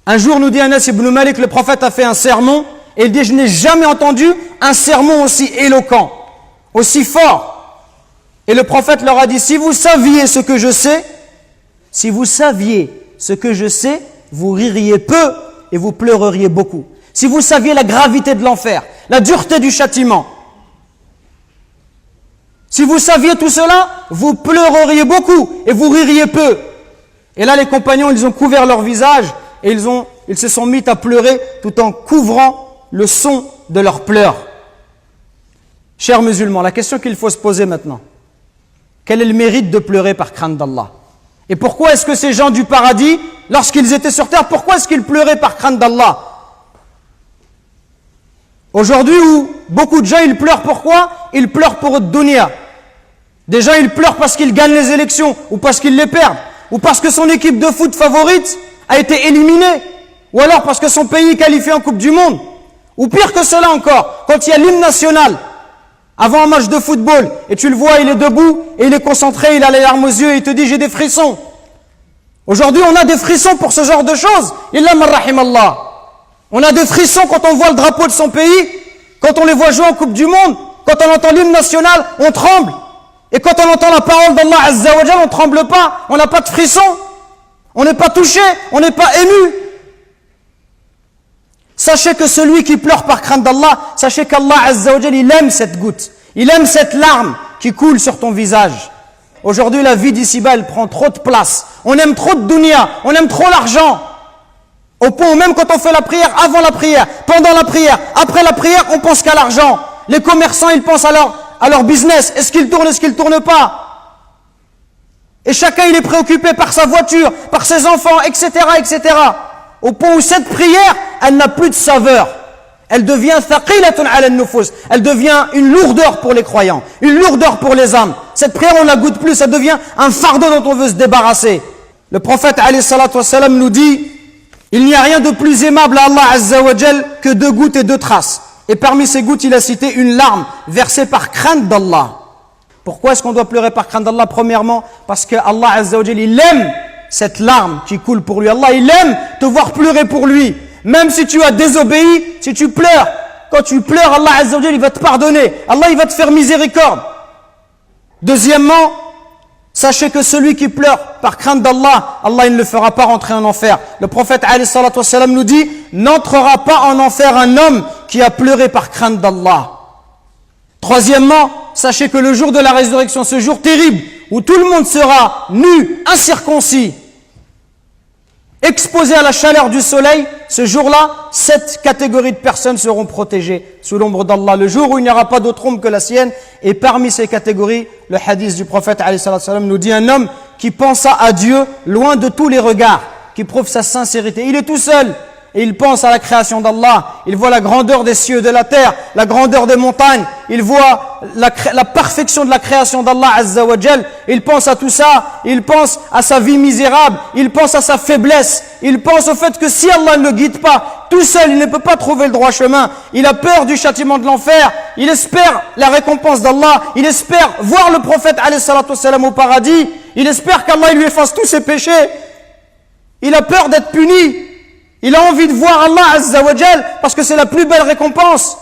Un jour, nous dit Anas ibn Malik, le prophète a fait un sermon, et il dit, je n'ai jamais entendu un sermon aussi éloquent, aussi fort. Et le prophète leur a dit, si vous saviez ce que je sais, vous ririez peu et vous pleureriez beaucoup. Si vous saviez la gravité de l'enfer, la dureté du châtiment, si vous saviez tout cela, vous pleureriez beaucoup et vous ririez peu. Et là, les compagnons, ils ont couvert leur visage et ils se sont mis à pleurer tout en couvrant le son de leurs pleurs. Chers musulmans, la question qu'il faut se poser maintenant, quel est le mérite de pleurer par crainte d'Allah? Et pourquoi est-ce que ces gens du paradis, lorsqu'ils étaient sur terre, pourquoi est-ce qu'ils pleuraient par crainte d'Allah? Aujourd'hui, où beaucoup de gens, ils pleurent pourquoi? Ils pleurent pour dunya. Des gens, ils pleurent parce qu'ils gagnent les élections, ou parce qu'ils les perdent, ou parce que son équipe de foot favorite a été éliminée, ou alors parce que son pays est qualifié en Coupe du Monde. Ou pire que cela encore, quand il y a l'hymne national, avant un match de football, et tu le vois, il est debout, et il est concentré, il a les larmes aux yeux, et il te dit, j'ai des frissons. Aujourd'hui, on a des frissons pour ce genre de choses. Illa man rahimallah. On a des frissons quand on voit le drapeau de son pays, quand on les voit jouer en Coupe du Monde, quand on entend l'hymne national, on tremble. Et quand on entend la parole d'Allah Azza wa Jal, on ne tremble pas, on n'a pas de frissons, on n'est pas touché, on n'est pas ému. Sachez que celui qui pleure par crainte d'Allah, sachez qu'Allah Azza wa Jal, il aime cette goutte, il aime cette larme qui coule sur ton visage. Aujourd'hui, la vie d'ici-bas, elle prend trop de place. On aime trop de dunya, on aime trop l'argent. Au point où même quand on fait la prière, avant la prière, pendant la prière, après la prière, on pense qu'à l'argent. Les commerçants, ils pensent à leur business. Est-ce qu'il tourne, est-ce qu'il ne tourne pas? Et chacun, il est préoccupé par sa voiture, par ses enfants, etc., etc. Au point où cette prière, elle n'a plus de saveur. Elle devient thaqilatun ala an-nufus. Elle devient une lourdeur pour les croyants, une lourdeur pour les âmes. Cette prière, on ne la goûte plus, ça devient un fardeau dont on veut se débarrasser. Le prophète, alayhi salatu wassalam, nous dit, il n'y a rien de plus aimable à Allah Azza wa Jal que 2 gouttes et 2 traces. Et parmi ces gouttes, il a cité une larme versée par crainte d'Allah. Pourquoi est-ce qu'on doit pleurer par crainte d'Allah? Premièrement, parce que Allah Azza wa Jal, il aime cette larme qui coule pour lui. Allah, il aime te voir pleurer pour lui. Même si tu as désobéi, si tu pleures, quand tu pleures, Allah Azza wa Jal, il va te pardonner. Allah, il va te faire miséricorde. Deuxièmement, sachez que celui qui pleure par crainte d'Allah, Allah il ne le fera pas rentrer en enfer. Le prophète alayhi salatu wassalam nous dit, n'entrera pas en enfer un homme qui a pleuré par crainte d'Allah. Troisièmement, sachez que le jour de la résurrection, ce jour terrible, où tout le monde sera nu, incirconcis, exposé à la chaleur du soleil, ce jour-là, 7 catégories de personnes seront protégées sous l'ombre d'Allah. Le jour où il n'y aura pas d'autre ombre que la sienne. Et parmi ces catégories, le hadith du prophète alayhi salam nous dit un homme qui pensa à Dieu loin de tous les regards, qui prouve sa sincérité. Il est tout seul et il pense à la création d'Allah. Il voit la grandeur des cieux, de la terre, la grandeur des montagnes. Il voit la perfection de la création d'Allah Azza wa Jal. Il pense à tout ça. Il pense à sa vie misérable. Il pense à sa faiblesse. Il pense au fait que si Allah ne le guide pas, tout seul, il ne peut pas trouver le droit chemin. Il a peur du châtiment de l'enfer. Il espère la récompense d'Allah. Il espère voir le prophète alayhi salatu wassalam au paradis. Il espère qu'Allah lui efface tous ses péchés. Il a peur d'être puni. Il a envie de voir Allah Azza wa Jal parce que c'est la plus belle récompense.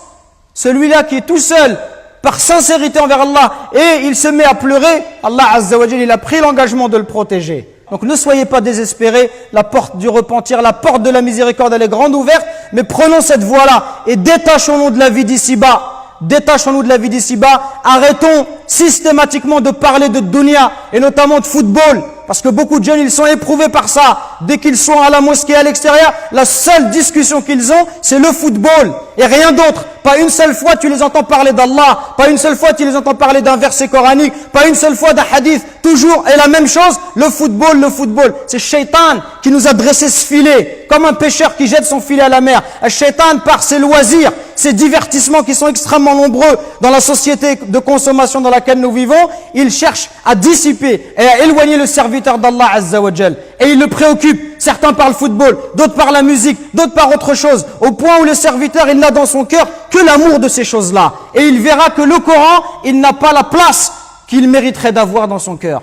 Celui-là qui est tout seul, par sincérité envers Allah, et il se met à pleurer, Allah Azza wa Jal, il a pris l'engagement de le protéger. Donc ne soyez pas désespérés, la porte du repentir, la porte de la miséricorde, elle est grande ouverte, mais prenons cette voie-là et détachons-nous de la vie d'ici-bas. Détachons-nous de la vie d'ici-bas, arrêtons systématiquement de parler de dunya et notamment de football, parce que beaucoup de jeunes ils sont éprouvés par ça. Dès qu'ils sont à la mosquée à l'extérieur, la seule discussion qu'ils ont c'est le football et rien d'autre. Pas une seule fois tu les entends parler d'Allah, pas une seule fois tu les entends parler d'un verset coranique, pas une seule fois d'un hadith, toujours et la même chose, le football. C'est Shaitan qui nous a dressé ce filet, comme un pêcheur qui jette son filet à la mer. Shaitan, par ses loisirs, ses divertissements qui sont extrêmement nombreux dans la société de consommation dans laquelle nous vivons, il cherche à dissiper et à éloigner le serviteur d'Allah Azza wa Jal. Et il le préoccupe. Certains par le football, d'autres par la musique, d'autres par autre chose. Au point où le serviteur, il n'a dans son cœur que l'amour de ces choses-là. Et il verra que le Coran, il n'a pas la place qu'il mériterait d'avoir dans son cœur.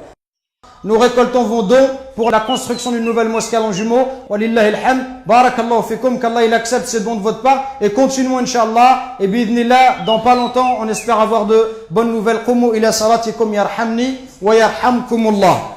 Nous récoltons vos dons pour la construction d'une nouvelle mosquée à Longjumeau. Walillahi alhamd. Barakallahu fikum, qu'Allah il accepte ces dons de votre part. Et continuons, Inch'Allah. Et bi'idhnillah, dans pas longtemps, on espère avoir de bonnes nouvelles. Qumu ila salatikum yarhamni wa yarhamkumullah.